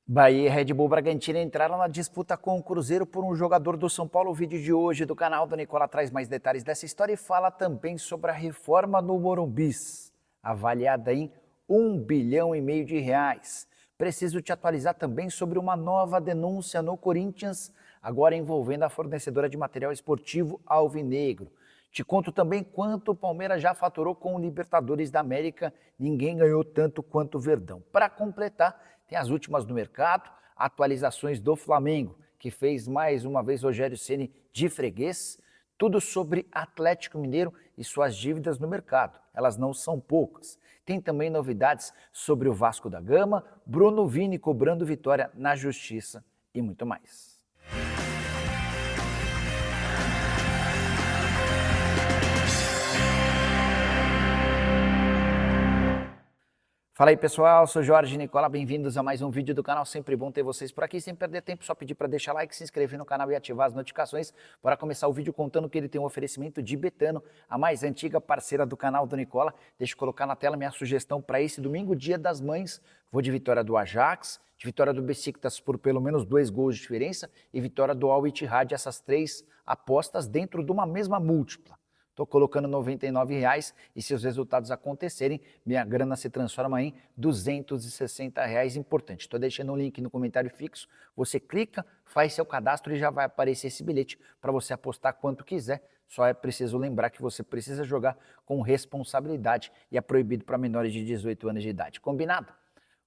Bahia e Red Bull Bragantino entraram na disputa com o Cruzeiro por um jogador do São Paulo. O vídeo de hoje do canal do Nicola traz mais detalhes dessa história e fala também sobre a reforma no Morumbis, avaliada em R$ 1,5 bilhão de reais. Preciso te atualizar também sobre uma nova denúncia no Corinthians, agora envolvendo a fornecedora de material esportivo Alvinegro. Te conto também quanto o Palmeiras já faturou com o Libertadores da América. Ninguém ganhou tanto quanto o Verdão. Para completar, tem as últimas do mercado, atualizações do Flamengo, que fez mais uma vez Rogério Ceni de freguês, tudo sobre Atlético Mineiro e suas dívidas no mercado. Elas não são poucas. Tem também novidades sobre o Vasco da Gama, Bruno Vini cobrando vitória na Justiça e muito mais. Fala aí pessoal, sou Jorge Nicola, bem-vindos a mais um vídeo do canal, sempre bom ter vocês por aqui, sem perder tempo, só pedir para deixar like, se inscrever no canal e ativar as notificações. Bora começar o vídeo contando que ele tem um oferecimento de Betano, a mais antiga parceira do canal do Nicola. Deixa eu colocar na tela minha sugestão para esse domingo, Dia das Mães. Vou de vitória do Ajax, de vitória do Besiktas por pelo menos 2 gols de diferença e vitória do Al Ittihad, essas 3 apostas dentro de uma mesma múltipla. Estou colocando R$ 99 e se os resultados acontecerem, minha grana se transforma em R$ 260. Importante. Estou deixando um link no comentário fixo. Você clica, faz seu cadastro e já vai aparecer esse bilhete para você apostar quanto quiser. Só é preciso lembrar que você precisa jogar com responsabilidade e é proibido para menores de 18 anos de idade. Combinado?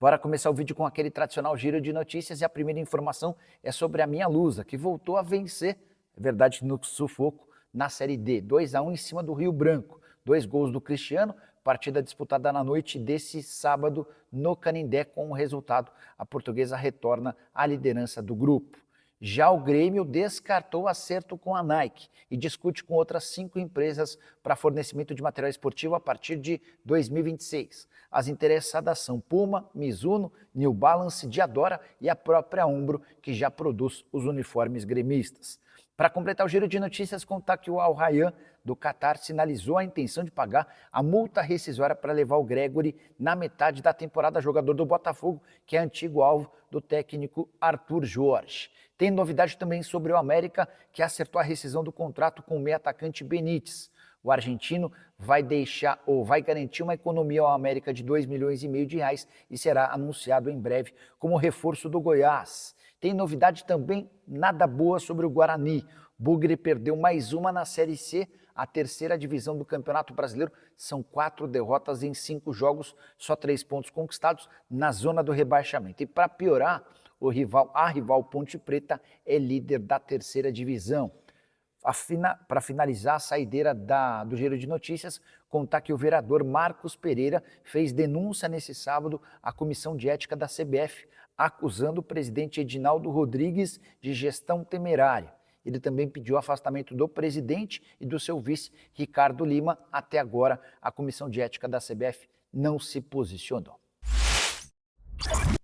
Bora começar o vídeo com aquele tradicional giro de notícias e a primeira informação é sobre a minha Lusa, que voltou a vencer, é verdade, no sufoco, na Série D, 2-1 em cima do Rio Branco, 2 gols do Cristiano, partida disputada na noite desse sábado no Canindé. Com o resultado, a portuguesa retorna à liderança do grupo. Já o Grêmio descartou acerto com a Nike e discute com outras 5 empresas para fornecimento de material esportivo a partir de 2026. As interessadas são Puma, Mizuno, New Balance, Diadora e a própria Umbro, que já produz os uniformes gremistas. Para completar o giro de notícias, contar que o Al Rayyan do Qatar sinalizou a intenção de pagar a multa rescisória para levar o Gregory na metade da temporada, jogador do Botafogo, que é antigo alvo do técnico Arthur Jorge. Tem novidade também sobre o América, que acertou a rescisão do contrato com o meio atacante Benítez. O argentino vai garantir uma economia ao América de R$ 2,5 milhões de reais e será anunciado em breve como reforço do Goiás. Tem novidade também nada boa sobre o Guarani. Bugre perdeu mais uma na Série C, a terceira divisão do Campeonato Brasileiro. São 4 derrotas em 5 jogos, só 3 pontos conquistados na zona do rebaixamento. E para piorar, a rival Ponte Preta é líder da terceira divisão. Para finalizar a saideira do giro de notícias, contar que o vereador Marcos Pereira fez denúncia nesse sábado à Comissão de Ética da CBF, acusando o presidente Edinaldo Rodrigues de gestão temerária. Ele também pediu o afastamento do presidente e do seu vice, Ricardo Lima. Até agora, a Comissão de Ética da CBF não se posicionou.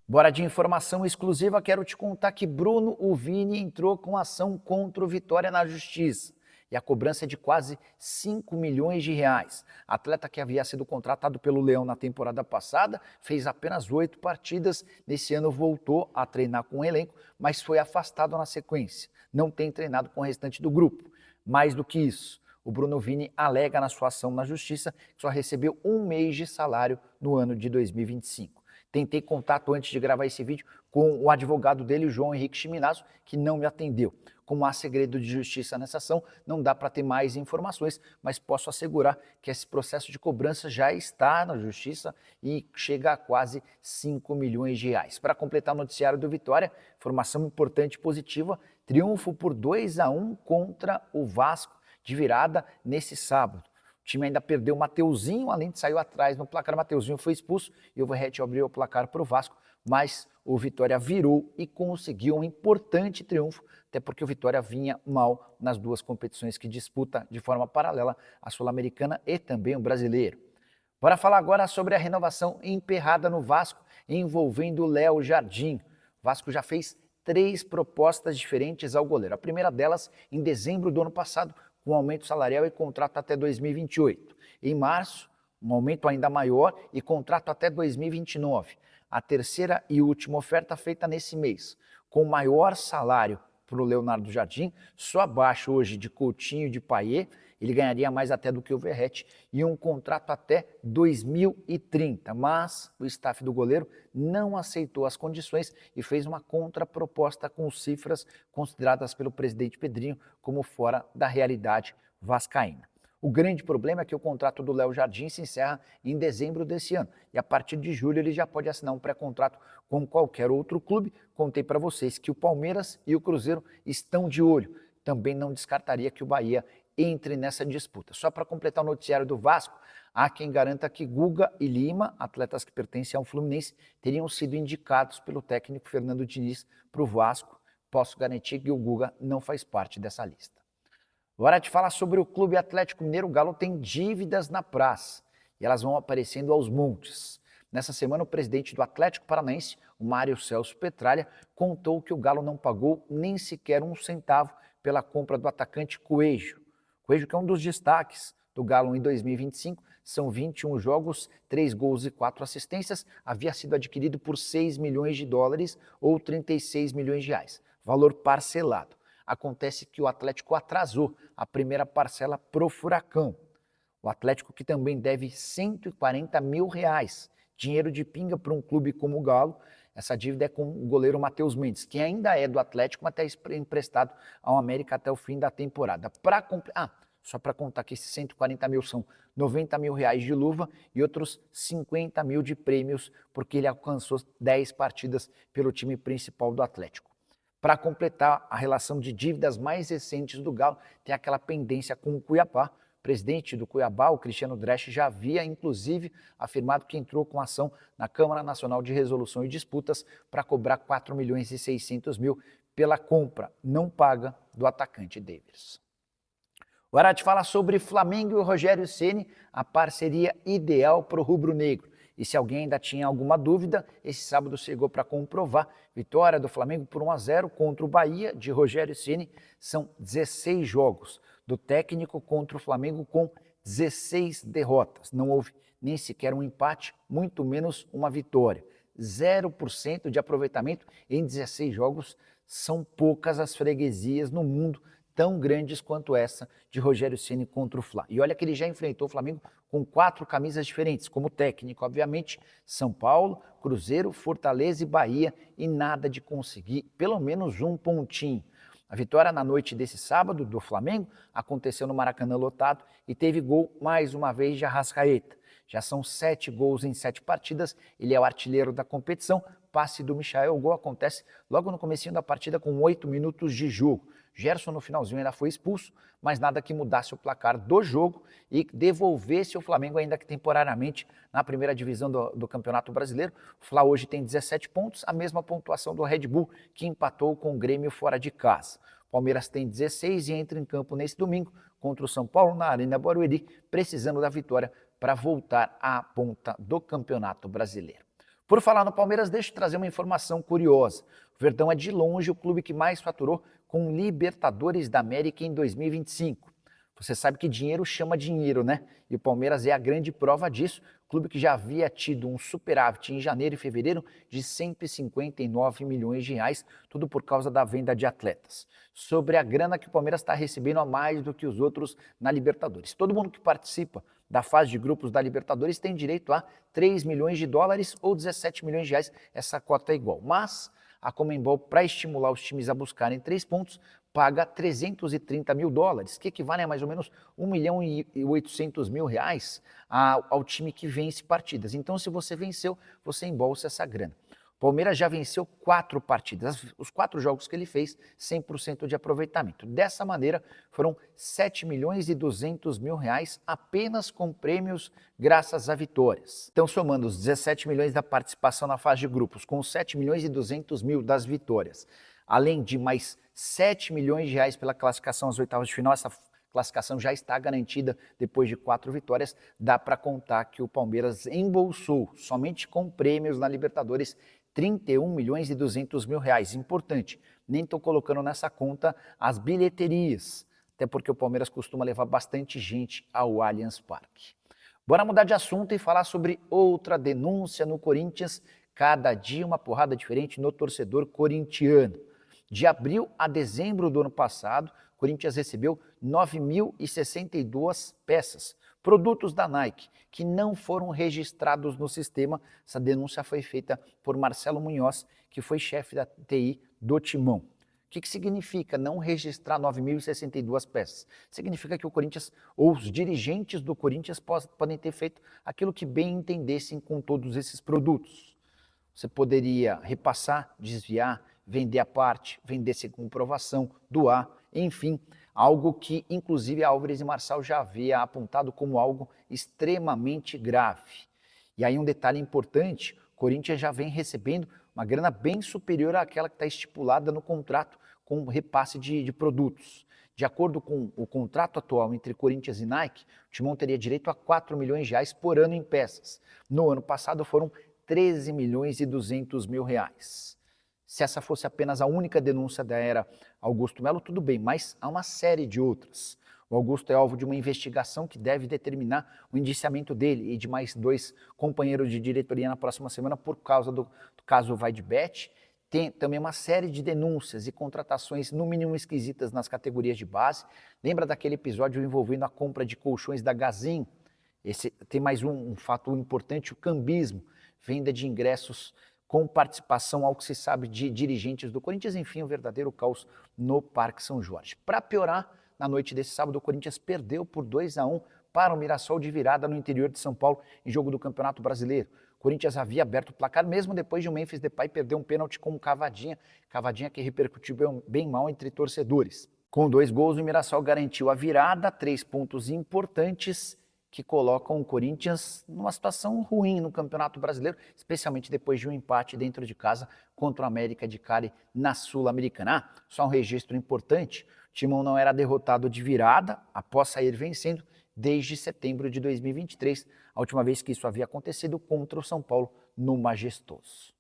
Bora de informação exclusiva, quero te contar que Bruno Vini entrou com ação contra o Vitória na Justiça. E a cobrança é de quase R$ 5 milhões de reais. Atleta que havia sido contratado pelo Leão na temporada passada, fez apenas 8 partidas, nesse ano voltou a treinar com o elenco, mas foi afastado na sequência. Não tem treinado com o restante do grupo. Mais do que isso, o Bruno Vini alega na sua ação na Justiça que só recebeu 1 mês de salário no ano de 2025. Tentei contato antes de gravar esse vídeo com o advogado dele, o João Henrique Chiminazo, que não me atendeu. Como há segredo de justiça nessa ação, não dá para ter mais informações, mas posso assegurar que esse processo de cobrança já está na justiça e chega a quase 5 milhões de reais. Para completar o noticiário do Vitória, informação importante e positiva, triunfo por 2-1 contra o Vasco de virada nesse sábado. O time ainda perdeu o Mateuzinho, além de sair atrás no placar. O Mateuzinho foi expulso e o Verratti abriu o placar para o Vasco, mas o Vitória virou e conseguiu um importante triunfo, até porque o Vitória vinha mal nas 2 competições que disputa de forma paralela, a Sul-Americana e também o Brasileiro. Bora falar agora sobre a renovação emperrada no Vasco, envolvendo o Léo Jardim. O Vasco já fez 3 propostas diferentes ao goleiro. A primeira delas, em dezembro do ano passado, com aumento salarial e contrato até 2028. Em março, um aumento ainda maior e contrato até 2029. a terceira e última oferta feita nesse mês, com o maior salário para o Leonardo Jardim, só abaixo hoje de Coutinho e de Payet, ele ganharia mais até do que o Verratti e um contrato até 2030, mas o staff do goleiro não aceitou as condições e fez uma contraproposta com cifras consideradas pelo presidente Pedrinho como fora da realidade vascaína. O grande problema é que o contrato do Léo Jardim se encerra em dezembro desse ano e a partir de julho ele já pode assinar um pré-contrato com qualquer outro clube. Contei para vocês que o Palmeiras e o Cruzeiro estão de olho. Também não descartaria que o Bahia entre nessa disputa. Só para completar o noticiário do Vasco, há quem garanta que Guga e Lima, atletas que pertencem ao Fluminense, teriam sido indicados pelo técnico Fernando Diniz para o Vasco. Posso garantir que o Guga não faz parte dessa lista. Agora de falar sobre o Clube Atlético Mineiro, o Galo tem dívidas na praça e elas vão aparecendo aos montes. Nessa semana, o presidente do Atlético Paranaense, o Mário Celso Petralha, contou que o Galo não pagou nem sequer um centavo pela compra do atacante Coelho. Coelho, que é um dos destaques do Galo em 2025, são 21 jogos, 3 gols e 4 assistências, havia sido adquirido por 6 milhões de dólares ou 36 milhões de reais, valor parcelado. Acontece que o Atlético atrasou a primeira parcela pro Furacão. O Atlético que também deve 140 mil reais, dinheiro de pinga para um clube como o Galo. Essa dívida é com o goleiro Matheus Mendes, que ainda é do Atlético, mas está emprestado ao América até o fim da temporada. Só para contar que esses 140 mil são 90 mil reais de luva e outros 50 mil de prêmios, porque ele alcançou 10 partidas pelo time principal do Atlético. Para completar a relação de dívidas mais recentes do Galo, tem aquela pendência com o Cuiabá. O presidente do Cuiabá, o Cristiano Dresch, já havia, inclusive, afirmado que entrou com ação na Câmara Nacional de Resolução e Disputas para cobrar 4 milhões e 600 mil pela compra não paga do atacante Davis. Agora de falar sobre Flamengo e o Rogério Ceni, a parceria ideal para o rubro-negro. E se alguém ainda tinha alguma dúvida, esse sábado chegou para comprovar. Vitória do Flamengo por 1-0 contra o Bahia, de Rogério Ceni. São 16 jogos do técnico contra o Flamengo com 16 derrotas. Não houve nem sequer um empate, muito menos uma vitória. 0% de aproveitamento em 16 jogos. São poucas as freguesias no mundo tão grandes quanto essa de Rogério Ceni contra o Fla. E olha que ele já enfrentou o Flamengo com 4 camisas diferentes, como técnico, obviamente, São Paulo, Cruzeiro, Fortaleza e Bahia, e nada de conseguir pelo menos um pontinho. A vitória na noite desse sábado do Flamengo aconteceu no Maracanã lotado e teve gol mais uma vez de Arrascaeta. Já são 7 gols em 7 partidas, ele é o artilheiro da competição. Passe do Michael, o gol acontece logo no comecinho da partida com 8 minutos de jogo. Gerson no finalzinho ainda foi expulso, mas nada que mudasse o placar do jogo e devolvesse o Flamengo ainda que temporariamente na primeira divisão do Campeonato Brasileiro. O Fla hoje tem 17 pontos, a mesma pontuação do Red Bull, que empatou com o Grêmio fora de casa. O Palmeiras tem 16 e entra em campo nesse domingo contra o São Paulo na Arena Barueri, precisando da vitória para voltar à ponta do Campeonato Brasileiro. Por falar no Palmeiras, deixa eu trazer uma informação curiosa. O Verdão é de longe o clube que mais faturou com Libertadores da América em 2025. Você sabe que dinheiro chama dinheiro, né? E o Palmeiras é a grande prova disso. Clube que já havia tido um superávit em janeiro e fevereiro de 159 milhões de reais, tudo por causa da venda de atletas. Sobre a grana que o Palmeiras está recebendo a mais do que os outros na Libertadores. Todo mundo que participa da fase de grupos da Libertadores tem direito a 3 milhões de dólares ou 17 milhões de reais, essa cota é igual. Mas a Conmebol, para estimular os times a buscarem 3 pontos, paga 330 mil dólares, que equivalem a mais ou menos 1 milhão e 800 mil reais ao time que vence partidas. Então, se você venceu, você embolsa essa grana. O Palmeiras já venceu 4 partidas, os 4 jogos que ele fez, 100% de aproveitamento. Dessa maneira, foram 7 milhões e 200 mil reais apenas com prêmios graças a vitórias. Então, somando os 17 milhões da participação na fase de grupos com os 7 milhões e 200 mil das vitórias, além de mais 7 milhões de reais pela classificação às oitavas de final, essa classificação já está garantida depois de 4 vitórias, dá para contar que o Palmeiras embolsou, somente com prêmios na Libertadores, 31 milhões e 200 mil reais. Importante, nem estou colocando nessa conta as bilheterias, até porque o Palmeiras costuma levar bastante gente ao Allianz Parque. Bora mudar de assunto e falar sobre outra denúncia no Corinthians, Cada dia uma porrada diferente no torcedor corintiano. De abril a dezembro do ano passado, o Corinthians recebeu 9.062 peças, produtos da Nike, que não foram registrados no sistema. Essa denúncia foi feita por Marcelo Munhoz, que foi chefe da TI do Timão. O que significa não registrar 9.062 peças? Significa que o Corinthians, ou os dirigentes do Corinthians, podem ter feito aquilo que bem entendessem com todos esses produtos. Você poderia repassar, desviar, vender a parte, vender sem comprovação, doar, enfim, algo que inclusive a Álvares e Marçal já havia apontado como algo extremamente grave. E aí um detalhe importante, o Corinthians já vem recebendo uma grana bem superior àquela que está estipulada no contrato com repasse de produtos. De acordo com o contrato atual entre Corinthians e Nike, o Timão teria direito a 4 milhões de reais por ano em peças. No ano passado foram 13 milhões e 200 mil reais. Se essa fosse apenas a única denúncia da era Augusto Melo, tudo bem, mas há uma série de outras. O Augusto é alvo de uma investigação que deve determinar o indiciamento dele e de mais 2 companheiros de diretoria na próxima semana por causa do caso Vaidbet. Tem também uma série de denúncias e contratações, no mínimo esquisitas, nas categorias de base. Lembra daquele episódio envolvendo a compra de colchões da Gazin? Tem mais um fato importante, o cambismo, venda de ingressos com participação, ao que se sabe, de dirigentes do Corinthians, enfim, um verdadeiro caos no Parque São Jorge. Para piorar, na noite desse sábado, o Corinthians perdeu por 2-1 para o Mirassol de virada no interior de São Paulo, em jogo do Campeonato Brasileiro. O Corinthians havia aberto o placar mesmo depois de o Memphis Depay perder um pênalti com o Cavadinha que repercutiu bem mal entre torcedores. Com 2 gols, o Mirassol garantiu a virada, 3 pontos importantes que colocam o Corinthians numa situação ruim no Campeonato Brasileiro, especialmente depois de um empate dentro de casa contra o América de Cali na Sul-Americana. Só um registro importante, o Timão não era derrotado de virada após sair vencendo desde setembro de 2023, a última vez que isso havia acontecido contra o São Paulo no Majestoso.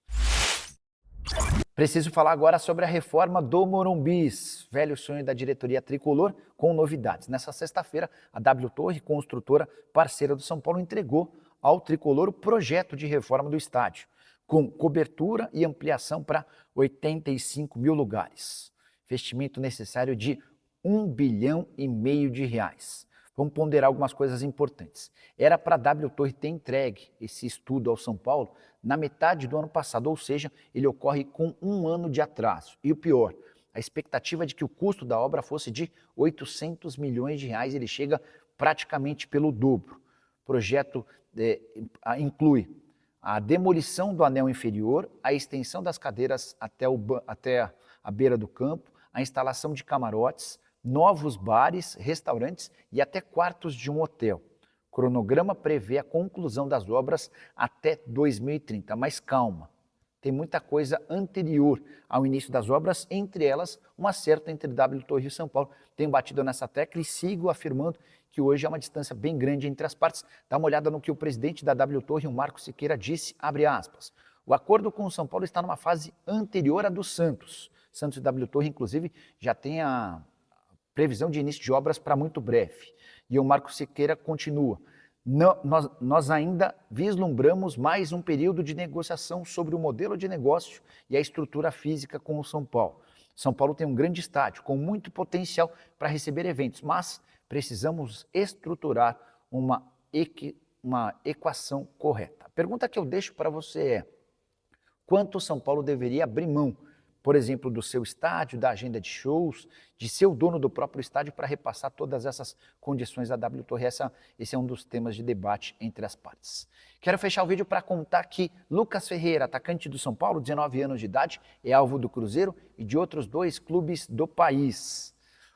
Preciso falar agora sobre a reforma do Morumbis, velho sonho da diretoria tricolor, com novidades. Nessa sexta-feira, a W Torre, construtora parceira do São Paulo, entregou ao tricolor o projeto de reforma do estádio, com cobertura e ampliação para 85 mil lugares. Investimento necessário de R$1,5 bilhão de reais. Vamos ponderar algumas coisas importantes. Era para a W Torre ter entregue esse estudo ao São Paulo na metade do ano passado, ou seja, ele ocorre com 1 ano de atraso. E o pior, a expectativa de que o custo da obra fosse de 800 milhões de reais, ele chega praticamente pelo dobro. O projeto inclui a demolição do anel inferior, a extensão das cadeiras até a beira do campo, a instalação de camarotes, novos bares, restaurantes e até quartos de um hotel. O cronograma prevê a conclusão das obras até 2030, mas calma, tem muita coisa anterior ao início das obras, entre elas um acerto entre W Torre e São Paulo. Tenho batido nessa tecla e sigo afirmando que hoje há uma distância bem grande entre as partes. Dá uma olhada no que o presidente da W Torre, o Marco Siqueira, disse, abre aspas, o acordo com o São Paulo está numa fase anterior à do Santos. Santos e W Torre, inclusive, já tem a previsão de início de obras para muito breve. E o Marco Siqueira continua. Nós ainda vislumbramos mais um período de negociação sobre o modelo de negócio e a estrutura física com o São Paulo. São Paulo tem um grande estádio com muito potencial para receber eventos, mas precisamos estruturar uma equação correta. A pergunta que eu deixo para você é: quanto o São Paulo deveria abrir mão, por exemplo, do seu estádio, da agenda de shows, de ser o dono do próprio estádio para repassar todas essas condições da W Torre? Esse é um dos temas de debate entre as partes. Quero fechar o vídeo para contar que Lucas Ferreira, atacante do São Paulo, 19 anos de idade, é alvo do Cruzeiro e de outros 2 clubes do país.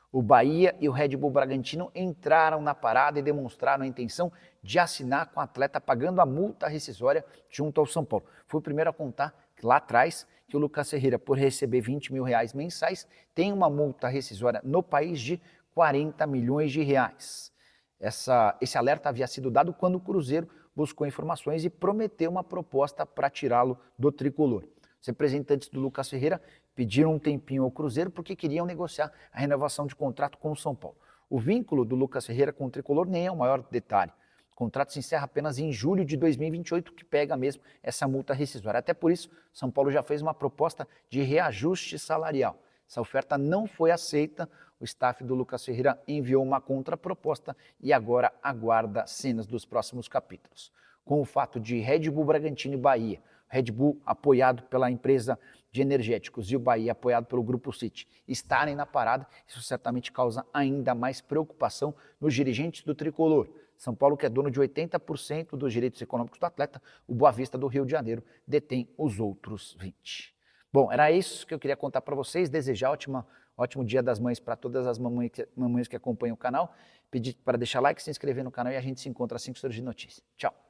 O Bahia e o Red Bull Bragantino entraram na parada e demonstraram a intenção de assinar com o atleta pagando a multa rescisória junto ao São Paulo. Fui o primeiro a contar lá atrás que o Lucas Ferreira, por receber 20 mil reais mensais, tem uma multa rescisória no país de 40 milhões de reais. Esse alerta havia sido dado quando o Cruzeiro buscou informações e prometeu uma proposta para tirá-lo do tricolor. Os representantes do Lucas Ferreira pediram um tempinho ao Cruzeiro porque queriam negociar a renovação de contrato com o São Paulo. O vínculo do Lucas Ferreira com o tricolor nem é o maior detalhe. O contrato se encerra apenas em julho de 2028, que pega mesmo essa multa rescisória. Até por isso, São Paulo já fez uma proposta de reajuste salarial. Essa oferta não foi aceita, o staff do Lucas Ferreira enviou uma contraproposta e agora aguarda cenas dos próximos capítulos. Com o fato de Red Bull Bragantino e Bahia, Red Bull apoiado pela empresa de energéticos e o Bahia apoiado pelo Grupo City estarem na parada, isso certamente causa ainda mais preocupação nos dirigentes do tricolor. São Paulo, que é dono de 80% dos direitos econômicos do atleta, o Boa Vista do Rio de Janeiro detém os outros 20%. Bom, era isso que eu queria contar para vocês, desejar ótimo Dia das Mães para todas as mamães que acompanham o canal, pedir para deixar like, se inscrever no canal e a gente se encontra assim que surgir notícia. Tchau!